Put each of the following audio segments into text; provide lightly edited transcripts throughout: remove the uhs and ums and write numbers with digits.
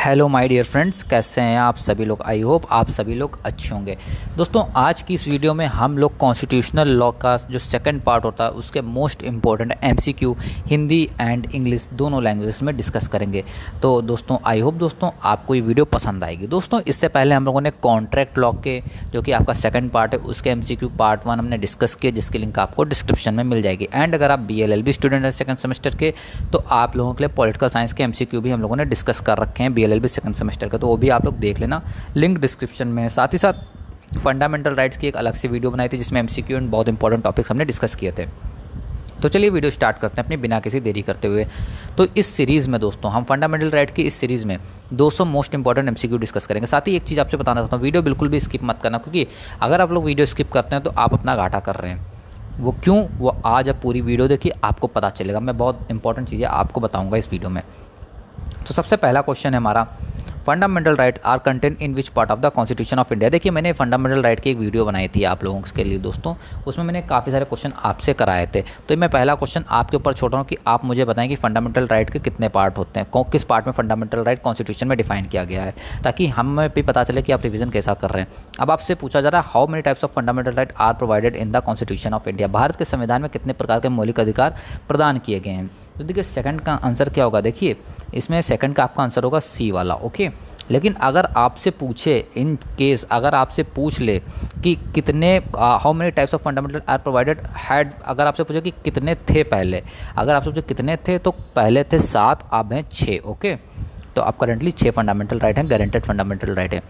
Hello my dear friends, कैसे हैं आप सभी लोग। आई होप आप सभी लोग अच्छे होंगे। दोस्तों, आज की इस वीडियो में हम लोग कॉन्स्टिट्यूशनल लॉ का जो सेकंड पार्ट होता है उसके most important MCQ Hindi and English दोनों लैंग्वेज में डिस्कस करेंगे। तो दोस्तों, आई होप दोस्तों आपको ये वीडियो पसंद आएगी। दोस्तों, इससे पहले हम लोगों ने कॉन्ट्रैक्ट लॉ के जो कि आपका सेकंड पार्ट है उसके एमसीक्यू पार्ट 1 हमने डिस्कस किया, जिसकी लिंक आपको डिस्क्रिप्शन में मिल जाएगी। एंड अगर आप BLLB स्टूडेंट हैं सेकंड सेमेस्टर के, तो आप लोगों के लिए पॉलिटिकल साइंस के एमसीक्यू भी हम लोगों ने डिस्कस कर रखे हैं BLLB सेकंड सेमेस्टर का, तो वो भी आप लोग देख लेना, लिंक डिस्क्रिप्शन में है। साथ ही साथ फंडामेंटल राइट्स की एक अलग से वीडियो बनाई थी जिसमें एमसीक्यू एंड बहुत इंपॉर्टेंट टॉपिक्स हमने डिस्कस किए थे। तो चलिए वीडियो स्टार्ट करते हैं अपनी बिना किसी देरी करते हुए। तो इस सीरीज़ में दोस्तों हम फंडामेंटल राइट की इस सीरीज़ में 200 मोस्ट इंपॉर्टेंट एमसीक्यू डिस्कस करेंगे। साथ ही एक चीज़ आपसे बताना चाहता हूँ, वीडियो बिल्कुल भी स्किप मत करना, क्योंकि अगर आप लोग वीडियो स्किप करते हैं तो आप अपना घाटा कर रहे हैं। वो क्यों, वो आज आप पूरी वीडियो देखिए, आपको पता चलेगा। मैं बहुत इंपॉर्टेंट चीज़ें आपको बताऊँगा इस वीडियो में। तो सबसे पहला क्वेश्चन है हमारा, fundamental rights are content in which part of the constitution of India. देखिए, मैंने फंडामेंटल राइट की एक वीडियो बनाई थी आप लोगों के लिए दोस्तों, उसमें मैंने काफ़ी सारे क्वेश्चन आपसे कराए थे। तो मैं पहला क्वेश्चन आपके ऊपर छोड़ रहा हूँ कि आप मुझे बताएं कि फंडामेंटल राइट के कितने पार्ट होते हैं, किस पार्ट में फंडामेंटल राइट कॉन्स्टिट्यूशन में डिफाइन किया गया है, ताकि हमें भी पता चले कि आप रिवीजन कैसा कर रहे हैं। अब आपसे पूछा जा रहा है, how many types of fundamental right are provided in the constitution of India. Bharat के संविधान में कितने प्रकार के मौलिक अधिकार प्रदान किए गए हैं। तो देखिए, सेकंड का आंसर क्या होगा, देखिए इसमें सेकंड का आपका आंसर होगा सी वाला। ओके, लेकिन अगर आपसे पूछे, इन केस अगर आपसे पूछ ले कि कितने how many types of fundamental are provided had, अगर आपसे पूछे कि कितने थे पहले, अगर आपसे पूछे कितने थे, तो पहले थे 7, अब हैं 6। ओके, तो आप करेंटली 6 फंडामेंटल राइट हैं, गारंटेड फंडामेंटल राइट है।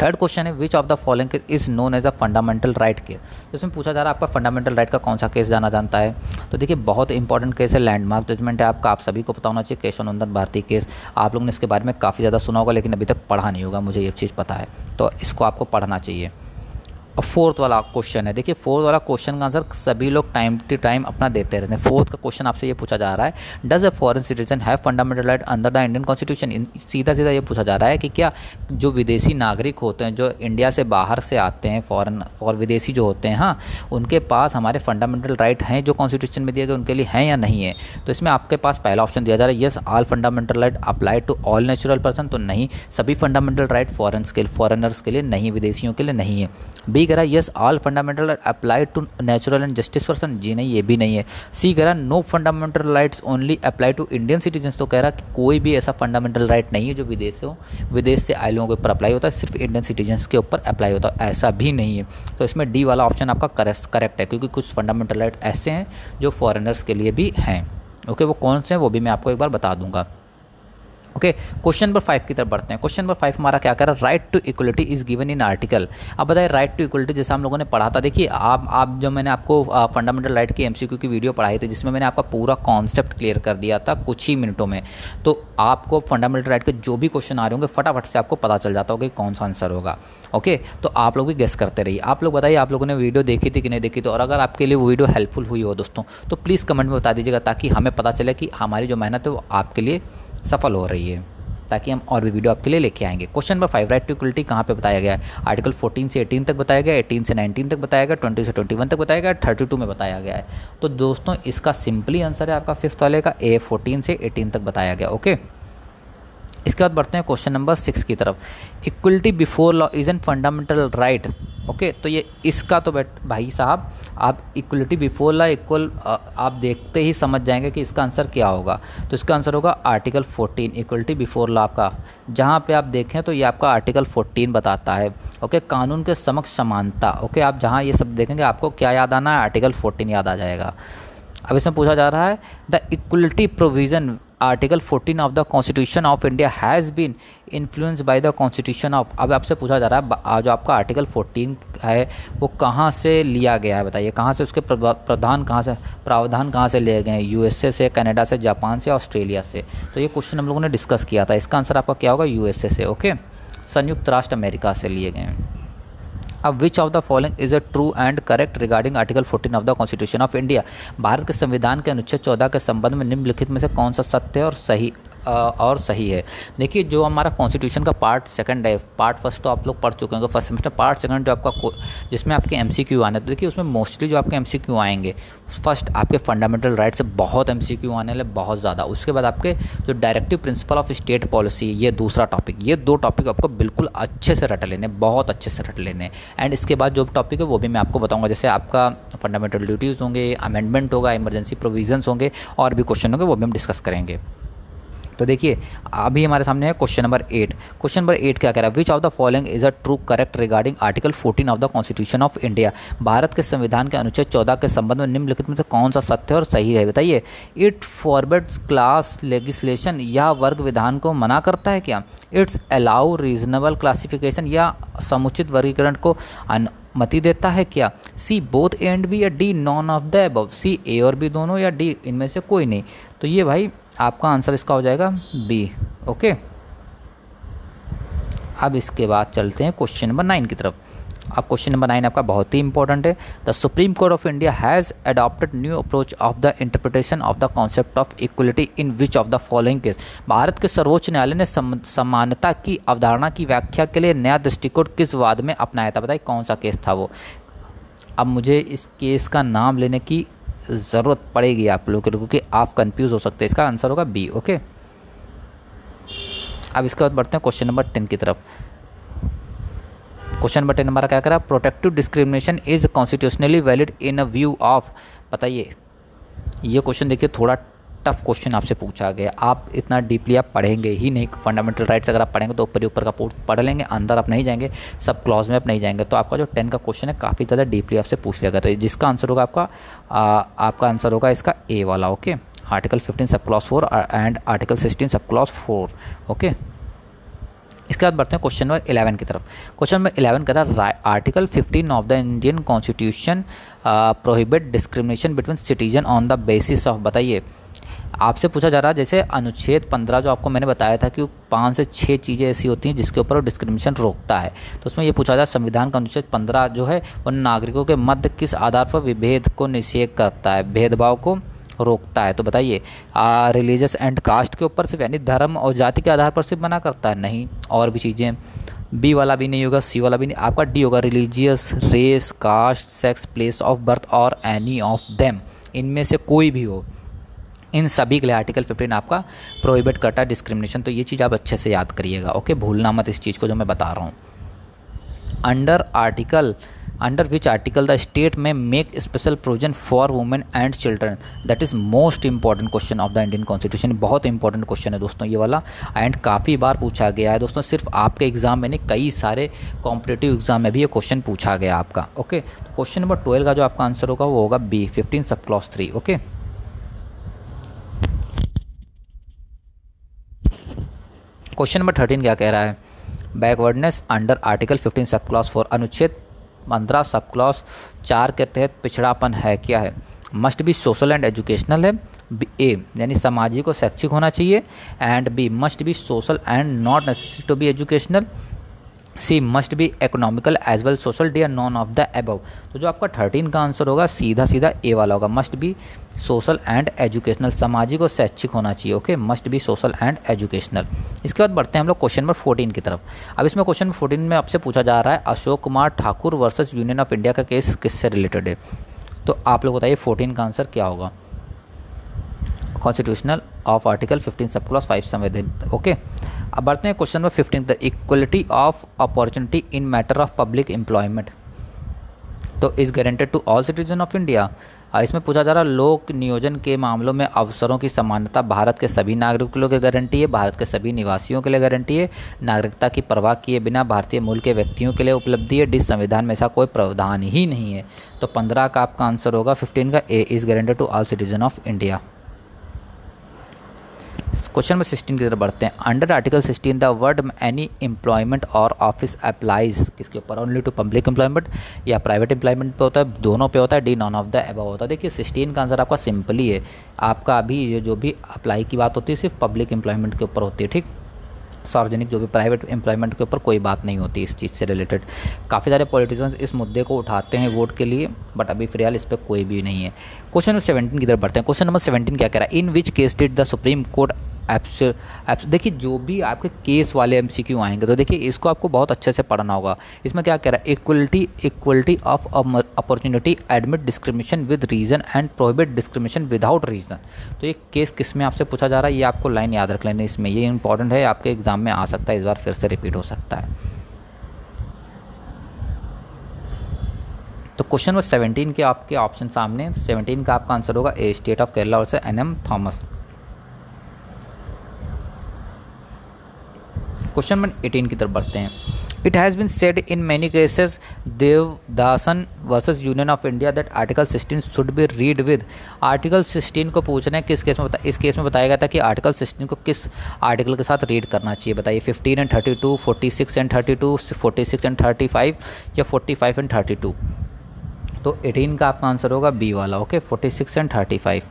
थर्ड क्वेश्चन है, which of the following case is known as a fundamental right case. तो इसमें पूछा जा रहा है आपका फंडामेंटल राइट का कौन सा केस जाना जानता है। तो देखिए, बहुत इंपॉर्टेंट केस है, लैंडमार्क जजमेंट है आपका, आप सभी को पता होना चाहिए, केशवनंदन भारती केस। आप लोगों ने इसके बारे में काफ़ी ज़्यादा सुना होगा, लेकिन अभी तक पढ़ा नहीं होगा, मुझे ये चीज़ पता है, तो इसको आपको पढ़ना चाहिए। अब फोर्थ वाला क्वेश्चन है, देखिए फोर्थ वाला क्वेश्चन का आंसर सभी लोग टाइम टू टाइम अपना देते रहते हैं। फोर्थ का क्वेश्चन आपसे ये पूछा जा रहा है, does a foreign citizen have fundamental right under the Indian constitution. सीधा सीधा ये पूछा जा रहा है कि क्या जो विदेशी नागरिक होते हैं, जो इंडिया से बाहर से आते हैं, विदेशी जो होते हैं, हाँ, उनके पास हमारे फंडामेंटल राइट हैं जो कॉन्स्टिट्यूशन में दिए गए, उनके लिए हैं या नहीं है। तो इसमें आपके पास पहला ऑप्शन दिया जा रहा है, yes all fundamental right apply to all natural person. तो नहीं, सभी फंडामेंटल राइट फॉरेनर्स के लिए नहीं, विदेशियों के लिए नहीं है। बी कह रहा है, yes all fundamental apply to natural and justice person. जी नहीं, ये भी नहीं है। सी कह रहा, no fundamental rights only apply to Indian citizens. तो कह रहा कि कोई भी ऐसा फंडामेंटल राइट नहीं है जो विदेश से आए लोगों के ऊपर अप्लाई होता है, सिर्फ इंडियन सिटीजन्स के ऊपर अप्लाई होता है, ऐसा भी नहीं है। तो इसमें डी वाला ऑप्शन आपका करेक्ट है, क्योंकि कुछ फंडामेंटल राइट ऐसे हैं जो फॉरेनर्स के लिए भी हैं। ओके, वो कौन से हैं वो भी मैं आपको एक बार बता दूंगा। ओके, क्वेश्चन नंबर 5 की तरफ बढ़ते हैं। क्वेश्चन नंबर 5 हमारा क्या कह रहा है, right to equality is given in article. अब बताइए, राइट टू इक्वलिटी जैसा हम लोगों ने पढ़ा था, देखिए आप जो मैंने आपको फंडामेंटल राइट की एमसीक्यू की वीडियो पढ़ाई थी, जिसमें मैंने आपका पूरा कॉन्सेप्ट क्लियर कर दिया था कुछ ही मिनटों में। तो आपको फंडामेंटल राइट के जो भी क्वेश्चन आ रहे होंगे, फटाफट से आपको पता चल जाता होगा कि कौन सा आंसर होगा। ओके, तो आप लोग भी गेस करते रहिए। आप लोग बताइए, आप लोगों ने वीडियो देखी थी कि नहीं देखी थी, और अगर आपके लिए वो वीडियो हेल्पफुल हुई हो दोस्तों, तो प्लीज़ कमेंट में बता दीजिएगा, ताकि हमें पता चले कि हमारी जो मेहनत है वो आपके लिए सफल हो रही है, ताकि हम और भी वीडियो आपके लिए लेके आएंगे। Question number 5, right to equality कहाँ पे बताया गया है। आर्टिकल 14 से 18 तक बताया गया है, 18 से 19 तक बताया गया, 20 से 21 तक बताया गया, 32 में बताया गया है। तो दोस्तों, इसका सिंपली आंसर है आपका 5th वाले का ए, 14 से 18 तक बताया गया। ओके, इसके बाद बढ़ते हैं क्वेश्चन नंबर 6 की तरफ। Equality before law is an fundamental right. Okay, तो ये इसका तो भाई साहब, आप इक्वलिटी बिफोर लॉ इक्वल, आप देखते ही समझ जाएंगे कि इसका आंसर क्या होगा। तो इसका आंसर होगा आर्टिकल 14, इक्वलिटी बिफोर लॉ का। जहाँ पे आप देखें तो ये आपका आर्टिकल 14 बताता है। ओके, कानून के समक्ष समानता। ओके, आप जहाँ ये सब देखेंगे आपको क्या याद आना है, आर्टिकल 14 याद आ जाएगा। अब इसमें पूछा जा रहा है, the equality provision article 14 of the constitution of India has been influence by the constitution of. अब आपसे पूछा जा रहा है, जो आपका आर्टिकल 14 है वो कहाँ से लिया गया है, बताइए कहाँ से, उसके प्रावधान कहाँ से लिए गए हैं। USA से, कनाडा से, जापान से, ऑस्ट्रेलिया से। तो ये क्वेश्चन हम लोगों ने डिस्कस किया था। इसका आंसर आपका क्या होगा, USA से। ओके, संयुक्त राष्ट्र अमेरिका से लिए गए हैं। अब विच of the following is a true and correct regarding article 14 of the constitution of India. Bharat के संविधान के अनुच्छेद 14 के संबंध में निम्नलिखित में से कौन सा सत्य और सही और सही है। देखिए जो हमारा कॉन्स्टिट्यूशन का पार्ट सेकंड है, पार्ट फर्स्ट तो आप लोग पढ़ चुके होंगे फर्स्ट सेमेस्टर, पार्ट सेकंड जो आपका जिसमें आपके एमसीक्यू आने, तो देखिए उसमें मोस्टली जो आपके एमसीक्यू आएंगे, फर्स्ट आपके फंडामेंटल राइट से बहुत एमसीक्यू आने वाले, बहुत ज़्यादा। उसके बाद आपके जो directive principle of state policy, ये दूसरा टॉपिक, ये 2 टॉपिक आपको बिल्कुल अच्छे से रट लेने, बहुत अच्छे से रट लेने। एंड इसके बाद जो टॉपिक है वो भी मैं आपको बताऊंगा, जैसे आपका फंडामेंटल ड्यूटीज़ होंगे, अमेंडमेंट होगा, इमरजेंसी प्रोविजंस होंगे, और भी क्वेश्चन होंगे, वो भी हम डिस्कस करेंगे। तो देखिए अभी हमारे सामने है क्वेश्चन नंबर 8। क्वेश्चन नंबर 8 क्या कह रहा है, which of the following is a true correct regarding article 14 of the constitution of India. Bharat के संविधान के अनुच्छेद 14 के संबंध में निम्नलिखित में से कौन सा सत्य और सही है, बताइए। इट फॉरबिड्स क्लास लेजिस्लेशन, यह वर्ग विधान को मना करता है क्या। इट्स अलाउ रीजनेबल क्लासिफिकेशन, या समुचित वर्गीकरण को अनुमति देता है क्या। C both A and B, या D none of the above, C A और बी दोनों, या डी इनमें से कोई नहीं। तो ये भाई आपका आंसर इसका हो जाएगा बी। ओके, अब इसके बाद चलते हैं क्वेश्चन नंबर 9 की तरफ। अब क्वेश्चन नंबर 9 आपका बहुत ही इंपॉर्टेंट है। The Supreme court of India has adopted new approach of the interpretation of the concept of equality in which of the following case. Bharat के सर्वोच्च न्यायालय ने समानता की अवधारणा की व्याख्या के लिए नया दृष्टिकोण किस वाद में अपनाया था, बताइए कौन सा केस था वो। अब मुझे इस केस का नाम लेने की ज़रूरत पड़ेगी आप लोगों को, क्योंकि आप कंफ्यूज हो सकते हैं। इसका आंसर होगा बी। ओके, अब इसके बाद बढ़ते हैं क्वेश्चन नंबर 10 की तरफ। क्वेश्चन नंबर 10 हमारा क्या करा, protective discrimination is constitutionally valid in a view of, बताइए। ये क्वेश्चन देखिए थोड़ा टफ क्वेश्चन आपसे पूछा गया, आप इतना डीपली आप पढ़ेंगे ही नहीं। फंडामेंटल राइट्स अगर आप पढ़ेंगे तो ऊपर का पढ़ लेंगे, अंदर आप नहीं जाएंगे, सब क्लॉज में आप नहीं जाएंगे। तो आपका जो 10 का क्वेश्चन है काफ़ी ज़्यादा डीपली आपसे पूछ लिया गया। तो जिसका आंसर होगा आपका आंसर होगा इसका ए वाला। Okay, article 15 sub clause 4 and article 16 sub clause 4। Okay, इसके बाद बढ़ते हैं क्वेश्चन नंबर 11 की तरफ। क्वेश्चन नंबर 11 कह रहा है, article 15 of the Indian constitution prohibit discrimination between citizen on the basis of, बताइए। आपसे पूछा जा रहा है जैसे अनुच्छेद 15 जो आपको मैंने बताया था कि 5 से 6 चीज़ें ऐसी होती हैं जिसके ऊपर वो डिस्क्रिमिनेशन रोकता है। तो उसमें ये पूछा जा संविधान का अनुच्छेद 15 जो है वो नागरिकों के मध्य किस आधार पर विभेद को निषेध करता है, भेदभाव को रोकता है। तो बताइए रिलीजियस एंड कास्ट के ऊपर सिर्फ, यानी धर्म और जाति के आधार पर सिर्फ मना करता है, नहीं और भी चीज़ें। बी वाला भी नहीं होगा, सी वाला भी नहीं, आपका डी होगा, religious, race, caste, sex, place of birth और एनी ऑफ देम, इनमें से कोई भी हो, इन सभी के लिए आर्टिकल 15 आपका प्रोहिबिट करता है डिस्क्रिमिनेशन। तो ये चीज़ आप अच्छे से याद करिएगा। ओके, भूलना मत इस चीज़ को जो मैं बता रहा हूँ। Under which article the state may make special provision for women and children, that is most important question of the Indian constitution. बहुत इंपॉर्टेंट क्वेश्चन है दोस्तों ये वाला, एंड काफ़ी बार पूछा गया है दोस्तों। सिर्फ आपके एग्जाम में नहीं, कई सारे कॉम्पिटेटिव एग्जाम में भी ये क्वेश्चन पूछा गया आपका। ओके, तो क्वेश्चन नंबर 12 का जो आपका आंसर होगा वो होगा B, 15 sub clause 3। Okay, question number 13 क्या कह रहा है, backwardness under article 15 sub clause 4, अनुच्छेद 15 सब क्लॉज 4 के तहत पिछड़ापन है, क्या है। Must be social and educational है, ए यानी सामाजिक और शैक्षिक होना चाहिए, and B must be social and not necessary to be educational, C must be economical as well social, D are none of the above. तो जो आपका 13 का आंसर होगा सीधा ए वाला होगा, must be social and educational, सामाजिक और शैक्षिक होना चाहिए। Okay, must be social and educational. इसके बाद बढ़ते हैं हम लोग क्वेश्चन नंबर 14 की तरफ। अब इसमें क्वेश्चन नंबर 14 में आपसे पूछा जा रहा है Ashok Kumar Thakur versus union of India का केस किससे रिलेटेड है। तो आप लोग बताइए 14 का आंसर क्या होगा, constitutional of article 15 sub clause 5 संवैधानिक। ओके, अब बढ़ते हैं question number 15, the equality of opportunity in matter of public employment तो is guaranteed to all citizen of India. इसमें पूछा जा रहा है लोक नियोजन के मामलों में अवसरों की समानता भारत के सभी नागरिकों के लिए गारंटी है, भारत के सभी निवासियों के लिए गारंटी है, नागरिकता की परवाह किए बिना भारतीय मूल के व्यक्तियों के लिए उपलब्धि है, डिस संविधान में ऐसा कोई प्रावधान ही नहीं है। तो 15 का आपका आंसर होगा 15 का A, is guaranteed to all citizen of India. Question number 16 की तरफ बढ़ते हैं। Under article 16 the word any employment और ऑफिस अप्लाइज किसके ऊपर, ओनली टू पब्लिक एम्प्लॉयमेंट या प्राइवेट एम्प्लॉयमेंट पे होता है, दोनों पे होता है, D none of the above होता है। देखिए 16 का आंसर आपका सिंपल ही है, आपका अभी ये जो भी अप्लाई की बात होती है सिर्फ पब्लिक एम्प्लॉयमेंट के ऊपर होती है, ठीक, सार्वजनिक जो भी प्राइवेट एम्प्लॉयमेंट के ऊपर कोई बात नहीं होती इस चीज़ से रिलेटेड। काफ़ी सारे पॉलिटिशियंस इस मुद्दे को उठाते हैं वोट के लिए, बट अभी फिलहाल इस पर कोई भी नहीं है। क्वेश्चन नंबर 17 की तरफ बढ़ते हैं। क्वेश्चन नंबर 17 क्या कह रहा है, in which case did the Supreme Court देखिए जो भी आपके केस वाले एमसीक्यू आएंगे तो देखिए इसको आपको बहुत अच्छे से पढ़ना होगा। इसमें क्या कह रहा है, equality of opportunity, admit discrimination with reason and prohibit discrimination without reason. तो ये केस किस में आपसे पूछा जा रहा है, ये आपको लाइन याद रख लेनी इसमें, ये इंपॉर्टेंट है, आपके एग्जाम में आ सकता है, इस बार फिर से रिपीट हो सकता है। तो क्वेश्चन नंबर 17 के आपके ऑप्शन सामने, 17 का आपका आंसर होगा ए, स्टेट ऑफ केरला और से NM थॉमस। क्वेश्चन नंबर 18 की तरफ बढ़ते हैं। It has been said in many cases Devadasan versus union of India that article 16 should be read with. Article 16 को पूछ रहे हैं किस केस में, इस केस में बताया गया था कि आर्टिकल 16 को किस आर्टिकल के साथ रीड करना चाहिए, बताइए 15 एंड 32, 46 एंड 32, 46 एंड 35 या 45 एंड 32। तो 18 का आपका आंसर होगा बी वाला, ओके, 46 एंड 35।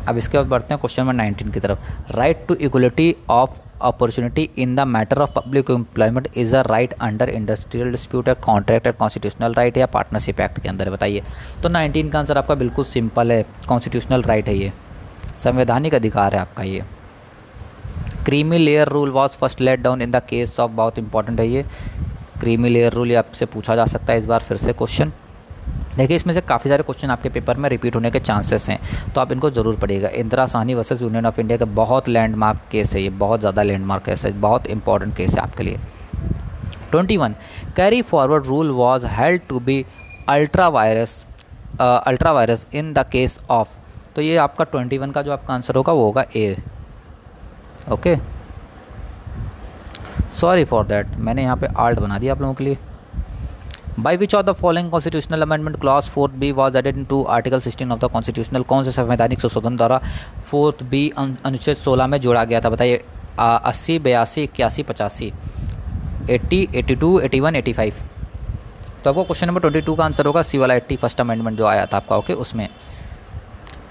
अब इसके बाद बढ़ते हैं क्वेश्चन नंबर 19 की तरफ। Right to equality of opportunity in the matter of public employment is a right under industrial dispute, contract, constitutional right या पार्टनरशिप एक्ट के अंदर, बताइए। तो 19 का आंसर आपका बिल्कुल सिंपल है, कॉन्स्टिट्यूशनल राइट है, ये संवैधानिक अधिकार है आपका। ये creamy layer rule was first let down in the case of, बहुत इंपॉर्टेंट है ये क्रीमी लेयर रूल, ये आपसे पूछा जा सकता है इस बार फिर से क्वेश्चन। देखिए इसमें से काफ़ी सारे क्वेश्चन आपके पेपर में रिपीट होने के चांसेस हैं, तो आप इनको ज़रूर पढ़िएगा। Indira Sahni versus union of India का बहुत लैंडमार्क केस है ये, बहुत ज़्यादा लैंडमार्क केस है, बहुत इंपॉर्टेंट केस है आपके लिए। 21 carry forward rule was held to be ultra vires in the case of. तो ये आपका 21 का जो आपका आंसर होगा वो होगा ए, ओके, सॉरी फॉर दैट, मैंने यहाँ पे आल्ट बना दिया आप लोगों के लिए। By which of the following constitutional amendment clause 4B was added in to article 16 of the constitutional, कौन से संवैधानिक संशोधन द्वारा 4B अनुच्छेद 16 में जोड़ा गया था, बताइए। 80, 82, 81, 85, 80, 82, 81, 85। तो आपको क्वेश्चन नंबर 22 का आंसर होगा सी वाला, 81st अमेंडमेंट जो आया था आपका, ओके, उसमें।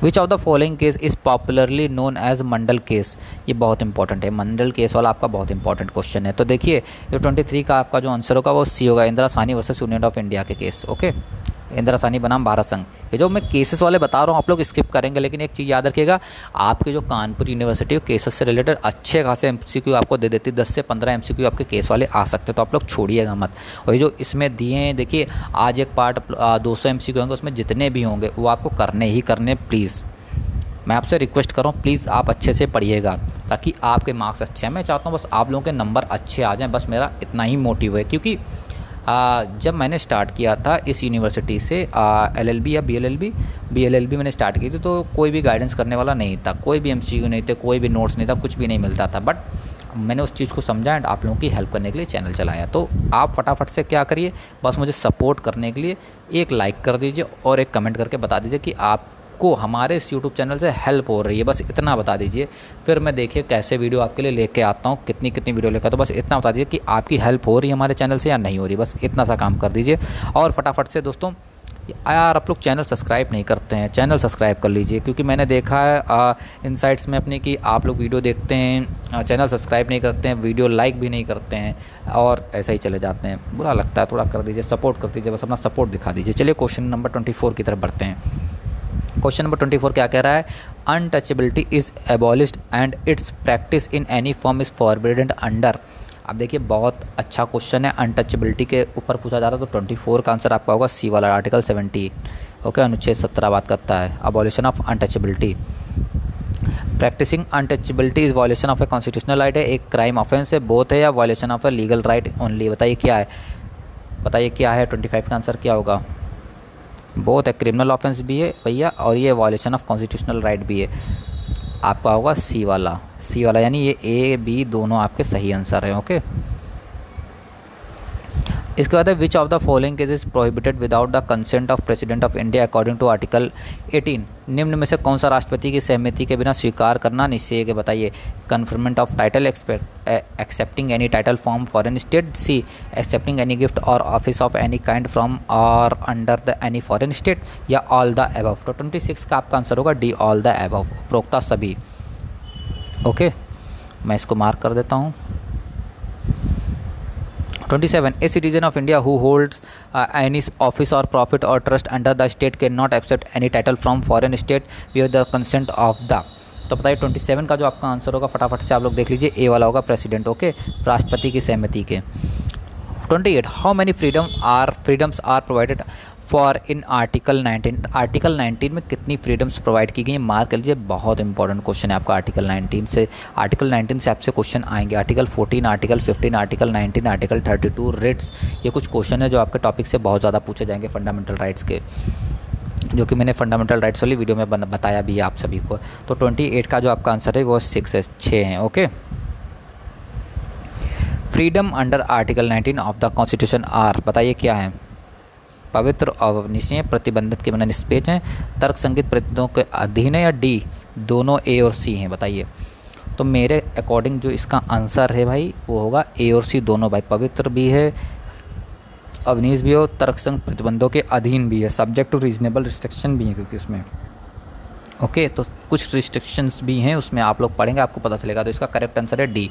Which of the following case is popularly known as Mandal case, ये बहुत इंपॉर्टेंट है, मंडल केस वाला आपका बहुत इंपॉर्टेंट क्वेश्चन है। तो देखिए जो 23 का आपका जो आंसर होगा वो सी होगा, Indira Sahni versus union of India के केस, ओके, इंदिरा साहनी बनाम भारत संघ। ये जो मैं केसेस वाले बता रहा हूँ आप लोग स्किप करेंगे, लेकिन एक चीज़ याद रखिएगा, आपके जो कानपुर यूनिवर्सिटी केसेस से रिलेटेड अच्छे खासे MCQ आपको दे देती है, 10 से 15 MCQ आपके केस वाले आ सकते हैं, तो आप लोग छोड़िएगा मत। और ये जो इसमें दिए हैं, देखिए आज एक पार्ट 200 MCQ होंगे, उसमें जितने भी होंगे वो आपको करने ही करने, प्लीज़ मैं आपसे रिक्वेस्ट कर रहा हूँ, प्लीज़ आप अच्छे से पढ़िएगा ताकि आपके मार्क्स अच्छे हैं। मैं चाहता हूँ बस आप लोगों के नंबर अच्छे आ जाएं, बस मेरा इतना ही मोटिव है। क्योंकि जब मैंने स्टार्ट किया था इस यूनिवर्सिटी से LLB या BLLB मैंने स्टार्ट की थी, तो कोई भी गाइडेंस करने वाला नहीं था, कोई भी MCQ नहीं थे, कोई भी नोट्स नहीं था, कुछ भी नहीं मिलता था। बट मैंने उस चीज़ को समझा एंड आप लोगों की हेल्प करने के लिए चैनल चलाया। तो आप फटाफट से क्या करिए, बस मुझे सपोर्ट करने के लिए एक लाइक कर दीजिए और एक कमेंट करके बता दीजिए कि आपको हमारे इस यूट्यूब चैनल से हेल्प हो रही है, बस इतना बता दीजिए। फिर मैं देखिए कैसे वीडियो आपके लिए लेके आता हूँ, कितनी वीडियो लेकर, तो बस इतना बता दीजिए कि आपकी हेल्प हो रही है हमारे चैनल से या नहीं हो रही, बस इतना सा काम कर दीजिए। और फटाफट से दोस्तों, यार आप लोग चैनल सब्सक्राइब नहीं करते हैं, चैनल सब्सक्राइब कर लीजिए, क्योंकि मैंने देखा है इनसाइट्स में अपने कि आप लोग वीडियो देखते हैं, चैनल सब्सक्राइब नहीं करते हैं, वीडियो लाइक भी नहीं करते हैं और ऐसे ही चले जाते हैं, बुरा लगता है। थोड़ा कर दीजिए, सपोर्ट कर दीजिए, बस अपना सपोर्ट दिखा दीजिए। चलिए क्वेश्चन नंबर 24 की तरफ बढ़ते हैं। क्वेश्चन नंबर 24 क्या कह रहा है, untouchability is abolished and its practice in any form is forbidden under. अब देखिए बहुत अच्छा क्वेश्चन है, अनटचेबिलिटी के ऊपर पूछा जा रहा है, तो 24 का आंसर आपका होगा सी वाला, आर्टिकल 70, ओके, अनुच्छेद 17 बात करता है abolition of untouchability. Practicing untouchability is violation of a constitutional right है, एक क्राइम ऑफेंस है, बोथ है, या violation of a legal right only, बताइए क्या है, बताइए क्या है। 25 का आंसर क्या होगा, बोथ है, क्रिमिनल ऑफेंस भी है भैया और ये वायलेशन ऑफ कॉन्स्टिट्यूशनल राइट भी है, आपका होगा सी वाला, यानी ये A B दोनों आपके सही आंसर हैं, ओके। इसके बाद है which of the following cases prohibited without the consent of president of India according to article 18, निम्न में से कौन सा राष्ट्रपति की सहमति के बिना स्वीकार करना निषेध है, बताइए। Conferment of title, accepting any title from foreign state, C accepting any gift और office of any kind from और under the any foreign state, या ऑल द अबव। तो 26 का आपका आंसर होगा डी, ऑल द अबव, उपरोक्त सभी, okay. मैं इसको मार्क कर देता हूँ। 27 a citizen of India who holds any office or profit or trust under the state cannot accept any title from foreign state with the consent of the. तो बताइए 27 का जो आपका आंसर होगा, फटाफट से आप लोग देख लीजिए, ए वाला होगा प्रेसिडेंट। ओके, राष्ट्रपति की सहमति के। 28 how many freedoms are provided for in article 19। Article 19 में कितनी फ्रीडम्स प्रोवाइड की गई, मार्क कर लीजिए, बहुत इंपॉर्टेंट क्वेश्चन है आपका आर्टिकल 19 से। आर्टिकल 19 से आपसे क्वेश्चन आएंगे, article 14, article 15, article 19, article 32, writs, ये कुछ क्वेश्चन है जो आपके टॉपिक से बहुत ज़्यादा पूछे जाएंगे फंडामेंटल राइट्स के, जो कि मैंने फंडामेंटल राइट्स वाली वीडियो में बताया भी है आप सभी को। तो 28 का जो आपका आंसर है वो 6 है। Okay, freedom under article 19 of the constitution are, बताइए क्या है। पवित्र और अनिश्चय, प्रतिबंधित के बिना निष्पेक्ष हैं, तर्क संगत प्रतिबंधों के अधीन है, या डी दोनों ए और सी हैं, बताइए। तो मेरे अकॉर्डिंग जो इसका आंसर है भाई वो होगा ए और सी दोनों भाई, पवित्र भी है, अवनीश भी हो, तर्कसंग प्रतिबंधों के अधीन भी है, सब्जेक्ट टू रीजनेबल रिस्ट्रिक्शन भी है क्योंकि इसमें। ओके, तो कुछ रिस्ट्रिक्शंस भी हैं उसमें, आप लोग पढ़ेंगे आपको पता चलेगा। तो इसका करेक्ट आंसर है D.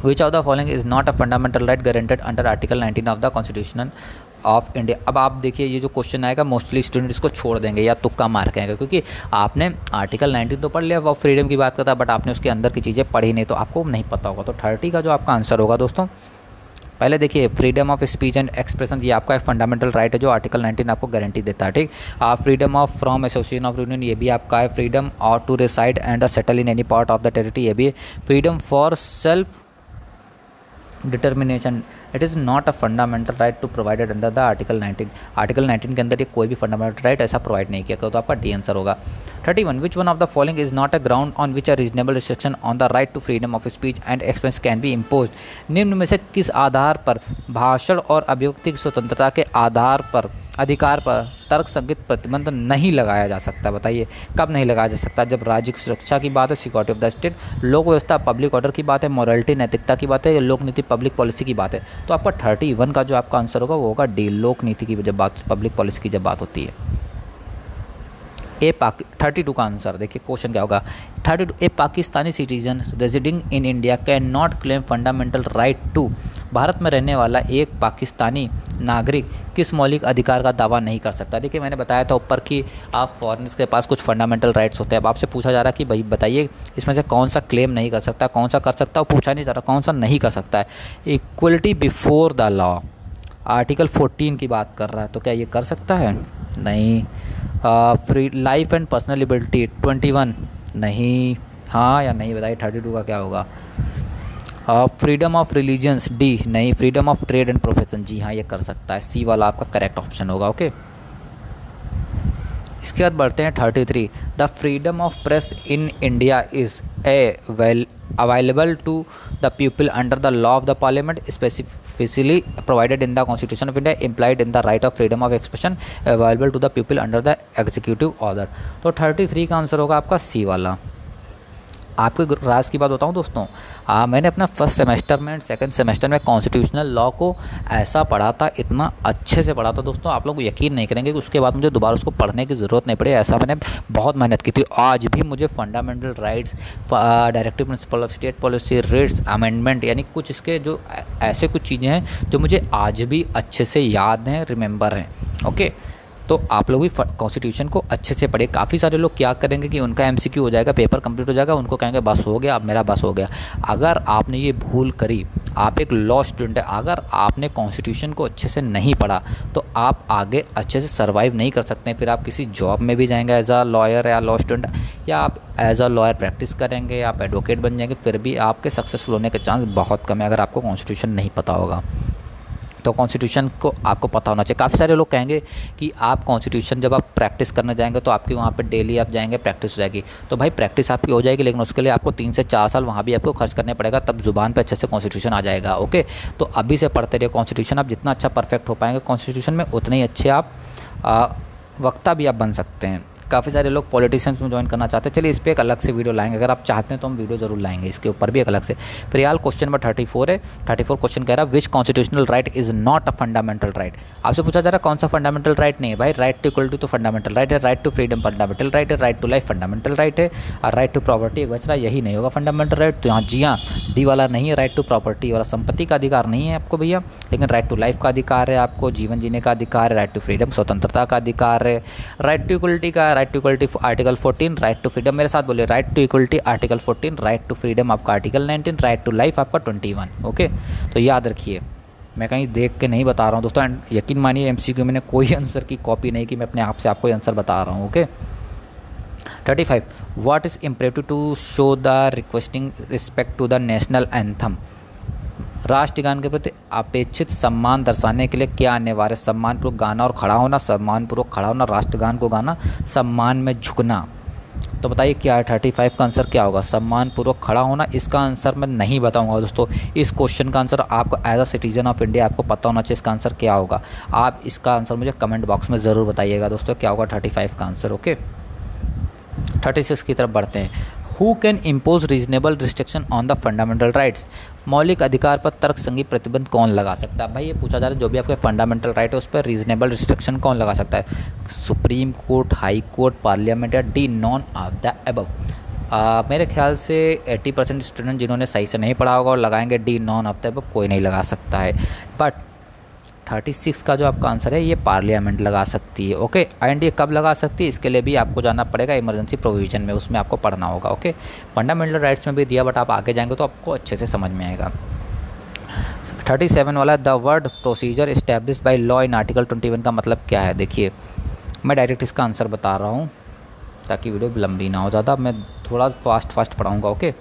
Which of the following is not a fundamental right guaranteed under article 19 of the constitution of India. अब आप देखिए ये जो क्वेश्चन आएगा मोस्टली स्टूडेंट इसको छोड़ देंगे या तुक्का मार के आएगा, क्योंकि आपने आर्टिकल 19 तो पढ़ लिया, वो फ्रीडम की बात करता है, बट आपने उसके अंदर की चीज़ें पढ़ी नहीं, तो आपको नहीं पता होगा। तो 30 का जो आपका आंसर होगा दोस्तों, पहले देखिए freedom of speech and expression, ये आपका एक फंडामेंटल राइट है जो आर्टिकल 19 आपको गारंटी देता है, ठीक। Freedom of from association of union, ये भी आपका है। Freedom or to reside and settle in any part of the territory, ये भी है। Freedom for self determination, it is not a fundamental right to provided under the article 19। Article 19 के अंदर ये कोई भी फंडामेंटल राइट ऐसा प्रोवाइड नहीं किया, तो आपका डी आंसर होगा। 31 which one of the following is not a ground on which a reasonable restriction on the right to freedom of speech and express can be impose. निम्न में से किस आधार पर भाषण और अभिव्यक्ति की स्वतंत्रता के अधिकार पर तर्क संगत प्रतिबंध नहीं लगाया जा सकता, बताइए कब नहीं लगाया जा सकता। जब राज्य की सुरक्षा की बात है, सिक्योरिटी ऑफ द स्टेट, लोक व्यवस्था पब्लिक ऑर्डर की बात है, मॉरलिटी नैतिकता की बात है, या लोक नीति पब्लिक पॉलिसी की बात है। तो आपका 31 का जो आपका आंसर होगा वो होगा डी, लोक नीति की जब बात, पब्लिक पॉलिसी की जब बात होती है। 32 का आंसर देखिए क्वेश्चन क्या होगा। 32 A Pakistani citizen residing in India can not claim fundamental right to. Bharat में रहने वाला एक पाकिस्तानी नागरिक किस मौलिक अधिकार का दावा नहीं कर सकता। देखिए मैंने बताया था ऊपर कि आप फॉरेनर्स के पास कुछ फंडामेंटल राइट्स होते हैं। अब आपसे पूछा जा रहा है कि भाई बताइए इसमें से कौन सा क्लेम नहीं कर सकता, कौन सा कर सकता, वो पूछा नहीं जा रहा कौन सा नहीं कर सकता है। Equality before the law, article 14 की बात कर रहा है, तो क्या ये कर सकता है? नहीं। Free life and personal liberty 21 नहीं, हाँ या नहीं बताइए। 32 का क्या होगा? फ्रीडम ऑफ रिलीजियंस डी नहीं। Freedom of trade and profession जी हाँ ये कर सकता है, सी वाला आपका करेक्ट ऑप्शन होगा। ओके, इसके बाद बढ़ते हैं 33। The freedom of press in India is available to the people under the law of the parliament specifically provided in the constitution of India implied in the right of freedom of expression available to the people under the executive order. तो 33 का answer होगा आपका सी वाला। आपके राज की बात बताऊं दोस्तों, मैंने अपना फर्स्ट सेमेस्टर में एंड सेकंड सेमेस्टर में कॉन्स्टिट्यूशनल लॉ को ऐसा पढ़ा था, इतना अच्छे से पढ़ा था दोस्तों, आप लोग यकीन नहीं करेंगे कि उसके बाद मुझे दोबारा उसको पढ़ने की ज़रूरत नहीं पड़ी। ऐसा मैंने बहुत मेहनत की थी। आज भी मुझे fundamental rights, directive principle of state policy, writs, amendment, यानी कुछ इसके जो ऐसे कुछ चीज़ें हैं जो मुझे आज भी अच्छे से याद हैं, रिमेंबर हैं। ओके, तो आप लोग भी कॉन्स्टिट्यूशन को अच्छे से पढ़े। काफ़ी सारे लोग क्या करेंगे कि उनका एमसीक्यू हो जाएगा, पेपर कंप्लीट हो जाएगा, उनको कहेंगे बस हो गया, अब मेरा बस हो गया। अगर आपने ये भूल करी, आप एक लॉ स्टूडेंट है, अगर आपने कॉन्स्टिट्यूशन को अच्छे से नहीं पढ़ा तो आप आगे अच्छे से सर्वाइव नहीं कर सकते। फिर आप किसी जॉब में भी जाएंगे एज अ लॉयर या लॉ स्टूडेंट, या आप एज अ लॉयर प्रैक्टिस करेंगे, आप एडवोकेट बन जाएंगे, फिर भी आपके सक्सेसफुल होने के चांस बहुत कम है अगर आपको कॉन्स्टिट्यूशन नहीं पता होगा। तो कॉन्स्टिट्यूशन को आपको पता होना चाहिए। काफ़ी सारे लोग कहेंगे कि आप कॉन्स्टिट्यूशन जब आप प्रैक्टिस करने जाएंगे तो आपकी वहाँ पे डेली आप जाएंगे प्रैक्टिस हो जाएगी। तो भाई प्रैक्टिस आपकी हो जाएगी, लेकिन उसके लिए आपको 3 से 4 साल वहाँ भी आपको खर्च करने पड़ेगा, तब जुबान पे अच्छे से कॉन्स्टिट्यूशन आ जाएगा। ओके, तो अभी से पढ़ते रहिए कॉन्स्टिट्यूशन। आप जितना अच्छा परफेक्ट हो पाएंगे कॉन्स्टिट्यूशन में, उतने ही अच्छे आप वक्ता भी आप बन सकते हैं। काफ़ी सारे लोग पॉलिटिशियंस में ज्वाइन करना चाहते हैं। चलिए इस पर एक अलग से वीडियो लाएंगे, अगर आप चाहते हैं तो हम वीडियो जरूर लाएंगे इसके ऊपर भी एक अलग से। फिलहाल क्वेश्चन नंबर 34 है। 34 क्वेश्चन कह रहा है which constitutional right is not a fundamental right. आपसे पूछा जा रहा है कौन सा फंडामेंटल राइट नहीं है। भाई राइट टू इक्वलिटी तो फंडामेंटल राइट है, right to freedom fundamental right है, right to life fundamental right है, और राइट टू प्रॉपर्टी एक बच रहा है, यही नहीं होगा फंडामेंटल राइट। तो यहाँ जी हाँ डी वाला नहीं है, राइट टू प्रॉपर्टी वाला संपत्ति का अधिकार नहीं है आपको भैया, लेकिन राइट टू लाइफ का अधिकार है, आपको जीवन जीने का अधिकार है, राइट टू फ्रीडम स्वतंत्रता का अधिकार है, राइट टू इक्वलिटी का, right to equality article 14, right to freedom, मेरे साथ बोलिए, right to equality article 14, right to freedom आपका आर्टिकल 19, राइट टू लाइफ आपका 21। ओके, तो याद रखिए, मैं कहीं देख के नहीं बता रहा हूँ दोस्तों, एंड यकीन मानिए एमसीक्यू मैंने कोई आंसर की कॉपी नहीं की, मैं अपने आप से आपको आंसर बता रहा हूँ। Okay, 35, what is imperative to show the requesting respect to the national anthem, राष्ट्रगान के प्रति अपेक्षित सम्मान दर्शाने के लिए क्या अनिवार्य, सम्मानपूर्वक गाना और खड़ा होना, सम्मानपूर्वक खड़ा होना, राष्ट्रगान को गाना, सम्मान में झुकना। तो बताइए क्या है 35 का आंसर क्या होगा, सम्मानपूर्वक खड़ा होना। इसका आंसर मैं नहीं बताऊंगा दोस्तों, इस क्वेश्चन का आंसर आपको as a citizen of India आपको पता होना चाहिए इसका आंसर क्या होगा। आप इसका आंसर मुझे कमेंट बॉक्स में ज़रूर बताइएगा दोस्तों क्या होगा 35 का आंसर। ओके, 36 की तरफ बढ़ते हैं। Who can impose reasonable restriction on the fundamental rights, मौलिक अधिकार पर तर्क संगत प्रतिबंध कौन लगा सकता है। भाई ये पूछा जा रहा है जो भी आपके फंडामेंटल राइट है उस पर रीजनेबल रिस्ट्रिक्शन कौन लगा सकता है, Supreme Court, High Court, parliament या D none of the above. मेरे ख्याल से 80% स्टूडेंट जिन्होंने सही से नहीं पढ़ा होगा और लगाएंगे D none of the above, कोई नहीं लगा सकता है। बट 36 का जो आपका आंसर है ये पार्लियामेंट लगा सकती है। ओके, एंड ये कब लगा सकती है इसके लिए भी आपको जाना पड़ेगा इमरजेंसी प्रोविजन में, उसमें आपको पढ़ना होगा। ओके, फंडामेंटल राइट्स में भी दिया बट आप आगे जाएंगे तो आपको अच्छे से समझ में आएगा। 37 वाला the word procedure establish by law in article 21 का मतलब क्या है। देखिए मैं डायरेक्ट इसका आंसर बता रहा हूँ ताकि वीडियो लंबी ना हो ज़्यादा, मैं थोड़ा फास्ट पढ़ाऊँगा। ओके,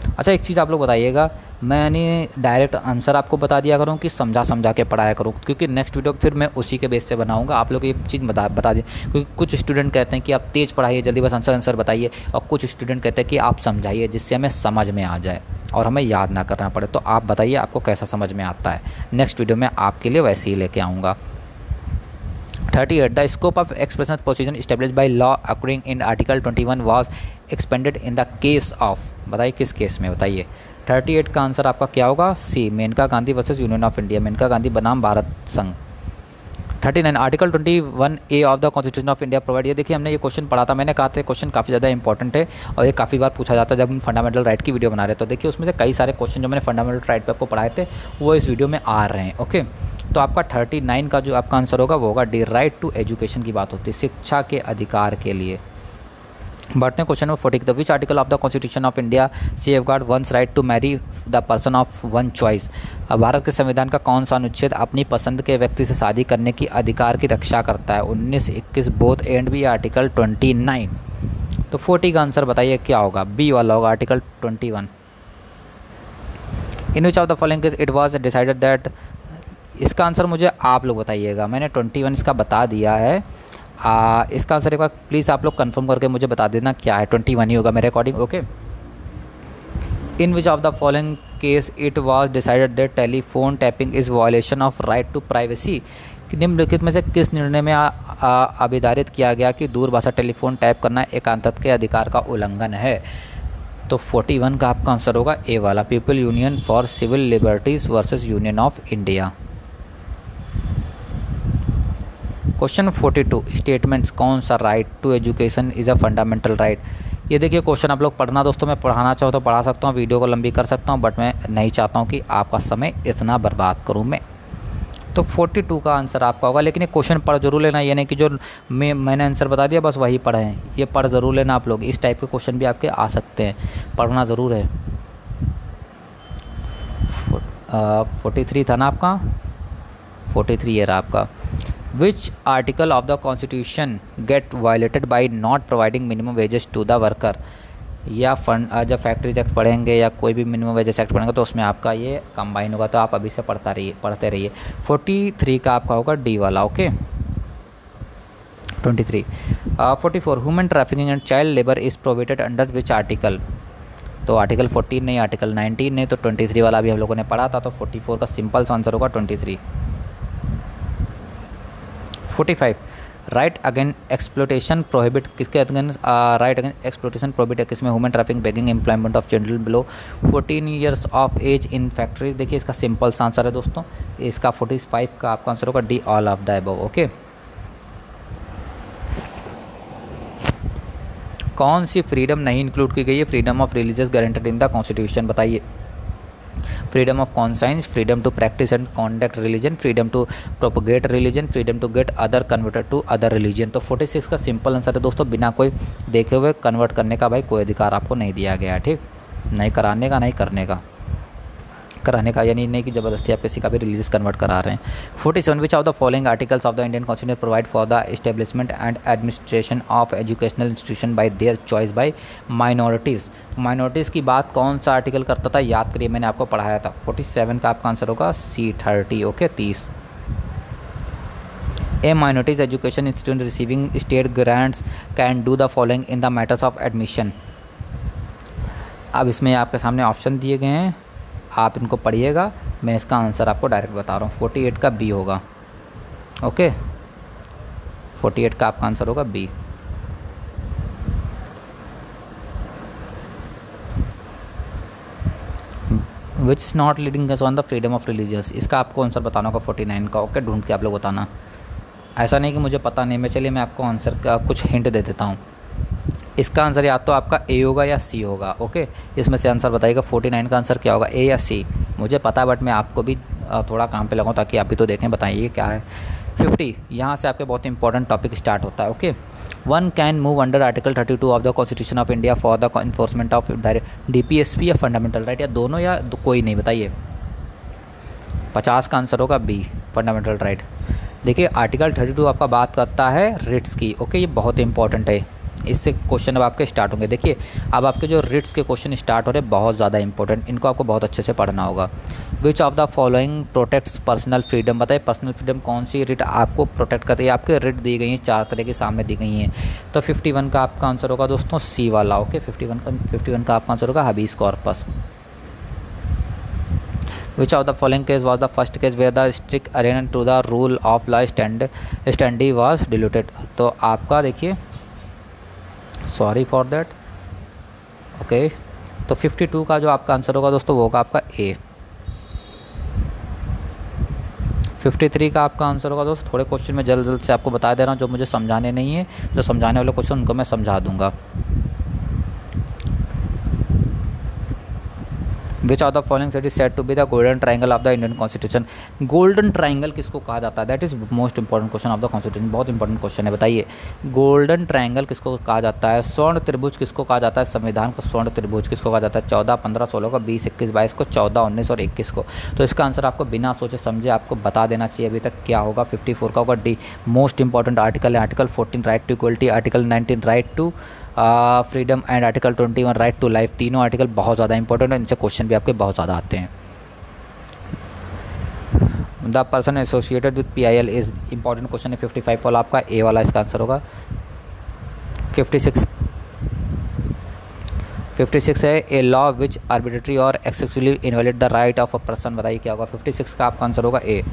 अच्छा एक चीज़ आप लोग बताइएगा, मैंने डायरेक्ट आंसर आपको बता दिया करूँ कि समझा के पढ़ाया करूँ, क्योंकि नेक्स्ट वीडियो फिर मैं उसी के बेस पे बनाऊँगा। आप लोग ये चीज़ बता दें, क्योंकि कुछ स्टूडेंट कहते हैं कि आप तेज़ पढ़ाइए, जल्दी बस आंसर बताइए, और कुछ स्टूडेंट कहते हैं कि आप समझाइए जिससे हमें समझ में आ जाए और हमें याद ना करना पड़े। तो आप बताइए आपको कैसा समझ में आता है, नेक्स्ट वीडियो में आपके लिए वैसे ही लेके आऊँगा। 38 the scope of expression position established by law according in article 21 was expanded in the case of, बताइए किस केस में, बताइए। 38 का आंसर आपका क्या होगा, C, Menaka Gandhi versus union of India, Menaka Gandhi बनाम भारत संघ। 39 article 21A of the constitution of India provide, ये देखिए हमने ये क्वेश्चन पढ़ा था, मैंने कहा था क्वेश्चन काफ़ी ज़्यादा इंपॉर्टेंट है और ये काफ़ी बार पूछा जाता है जब हम फंडामेंटल राइट की वीडियो बना रहे हैं। तो देखिए उसमें से कई सारे क्वेश्चन जो मैंने फंडामेंटल राइट पे आपको पढ़ाए थे वो इस वीडियो में आ रहे हैं। ओके, तो आपका 39 का जो आपका आंसर होगा वो होगा डी, राइट टू एजुकेशन की बात होती है, शिक्षा के अधिकार के लिए। बढ़ते हैं question number 40 the which article of the constitution of India safeguard one's right to marry the person of one choice, Bharat के संविधान का कौन सा अनुच्छेद अपनी पसंद के व्यक्ति से शादी करने की अधिकार की रक्षा करता है, 19, 21, बोथ एंड बी आर्टिकल 29। तो 40 का आंसर बताइए क्या होगा, बी वाला होगा article 21। In which of the following case it was decided that, इसका आंसर मुझे आप लोग बताइएगा, मैंने 21 इसका बता दिया है। इसका आंसर एक बार प्लीज़ आप लोग कंफर्म करके मुझे बता देना क्या है, 21 ही होगा मेरे according. Okay, in which of the following case it was decided that telephone tapping is violation of right to privacy, निम्नलिखित में से किस निर्णय में अभिधारित किया गया कि दूरभाषा टेलीफोन टैप करना एकांतता के अधिकार का उल्लंघन है। तो 41 का आपका आंसर होगा ए वाला, people union for civil liberties versus union of India. Question 42 statements, कौन सा right to education is a fundamental right. ये देखिए क्वेश्चन आप लोग पढ़ना दोस्तों, मैं पढ़ाना चाहूँ तो पढ़ा सकता हूँ, वीडियो को लंबी कर सकता हूँ, बट मैं नहीं चाहता हूँ कि आपका समय इतना बर्बाद करूँ मैं। तो 42 का आंसर आपका होगा, लेकिन ये क्वेश्चन पढ़ जरूर लेना, ये नहीं कि जो मैंने आंसर बता दिया बस वही पढ़ें, ये पढ़ ज़रूर लेना आप लोग, इस टाइप के क्वेश्चन भी आपके आ सकते हैं, पढ़ना ज़रूर है। 43 था ना आपका, 43 ये रहा आपका। Which article of the constitution get violated by not providing minimum wages to the worker, या फंड जब फैक्ट्रीज एक्ट पढ़ेंगे या कोई भी मिनिमम वेजेस एक्ट पढ़ेंगे तो उसमें आपका ये कंबाइन होगा, तो आप अभी से पढ़ते रहिए। 43 का आपका होगा डी वाला। Okay, 23 44 human trafficking and child labour is prohibited under which article, तो आर्टिकल 14 नहीं, आर्टिकल 19 नहीं, तो 23 वाला भी हम लोगों ने पढ़ा था, तो 44 का सिंपल सा आंसर होगा 23। 45 राइट अगेन एक्सप्लोटेशन प्रोहिबिट, किसके against right against exploitation prohibit है, किसमें, human trafficking, begging, employment of children below 14 years of age in factories. देखिए इसका सिंपल सा आंसर है दोस्तों, इसका 45 का आपका आंसर होगा D, all of the above. Okay, कौन सी फ्रीडम नहीं इंक्लूड की गई है, freedom of religious guaranteed in the constitution, बताइए। Freedom of conscience, freedom to practice and conduct religion, freedom to propagate religion, freedom to get other converted to other religion. तो 46 का simple answer है दोस्तों, बिना कोई देखे हुए कन्वर्ट करने का भाई कोई अधिकार आपको नहीं दिया गया है, ठीक, नहीं कराने का, नहीं करने का, कराने का यानी नहीं कि ज़बरदस्ती आप किसी का भी रिलीजियस कन्वर्ट करा रहे हैं। 47 which of the following articles of the Indian constitution provide for the establishment and administration of educational institution by their choice by minorities. Minorities की बात कौन सा आर्टिकल करता था, याद करिए, मैंने आपको पढ़ाया था। 47 का आपका आंसर होगा C30, okay, 30। A minorities education institution receiving state grants can do the following in the matters of admission. अब इसमें आपके सामने ऑप्शन दिए गए हैं, आप इनको पढ़िएगा, मैं इसका आंसर आपको डायरेक्ट बता रहा हूँ। 48 का बी होगा, ओके, 48 का आपका आंसर होगा B. Which is not leading us on the freedom of religious, इसका आपको आंसर बताना होगा 49 का, ओके, ढूंढ के आप लोग बताना। ऐसा नहीं कि मुझे पता नहीं, मैं चलिए मैं आपको आंसर का कुछ हिंट दे देता हूँ। इसका आंसर या तो आपका ए होगा या सी होगा, ओके, इसमें से आंसर बताइएगा 49 का आंसर क्या होगा, ए या सी, मुझे पता है बट मैं आपको भी थोड़ा काम पे लगाऊं ताकि आप भी तो देखें, बताइए क्या है। 50, यहाँ से आपके बहुत इंपॉर्टेंट टॉपिक स्टार्ट होता है, okay. One can move under article 32 of the constitution of India for the enforcement of DPSP या फंडामेंटल राइट, या दोनों या कोई नहीं, बताइए। 50 का आंसर होगा बी, फंडामेंटल राइट। देखिए आर्टिकल 32 आपका बात करता है रिट्स की, ओके, ये बहुत इंपॉर्टेंट है, इससे क्वेश्चन अब आपके स्टार्ट होंगे। देखिए अब आपके जो रिट्स के क्वेश्चन स्टार्ट हो रहे हैं बहुत ज़्यादा इंपॉर्टेंट, इनको आपको बहुत अच्छे से पढ़ना होगा। विच of the following protects personal freedom, बताइए पर्सनल फ्रीडम कौन सी रिट आपको प्रोटेक्ट करती है। आपके रिट दी गई हैं 4 तरह के सामने दी गई हैं, तो 51 का आपका आंसर होगा दोस्तों सी वाला, ओके, 51 का आपका आंसर होगा हबीस corpus. Which of the following case was the first case where the strict adherence to the rule of law standard was diluted? तो आपका देखिए, सॉरी फॉर दैट, ओके, तो 52 का जो आपका आंसर होगा दोस्तों वो होगा आपका ए। 53 का आपका आंसर होगा दोस्तों, थोड़े क्वेश्चन में जल्द से आपको बता दे रहा हूँ, जो मुझे समझाने नहीं है, जो समझाने वाले क्वेश्चन उनको मैं समझा दूंगा। Which of the following city set to be the golden triangle of the Indian constitution. Golden triangle किसको कहा जाता है, that is most important question of the constitution, बहुत इंपॉर्टेंट क्वेश्चन है, बताइए गोल्डन ट्राइंगल किसको कहा जाता है। स्वर्ण त्रिभुज किसको कहा जाता है, संविधान का स्वर्ण त्रिभुज किसको कहा जाता है। 14, 15, 16 को, 20, 21, 22 को, 14, 19 और 21 को। तो इसका आंसर आपको बिना सोचे समझे आपको बता देना चाहिए अभी तक, क्या होगा। 54 का होगा डी, मोस्ट इंपॉर्टेंट आर्टिकल है। Article 14 right to equality, article 19 right to freedom and article 21 right to life. तीनों आर्टिकल बहुत ज़्यादा इंपॉर्टेंट है, इनसे क्वेश्चन भी आपके बहुत ज़्यादा आते हैं। The person associated with PIL is important question है। 55 वाला आपका ए वाला इसका आंसर होगा। 56 है ए लॉ विच आर्बिट्रेटरी और excessively invalid the right of a person, बताइए क्या होगा। 56 का आपका आंसर होगा ए।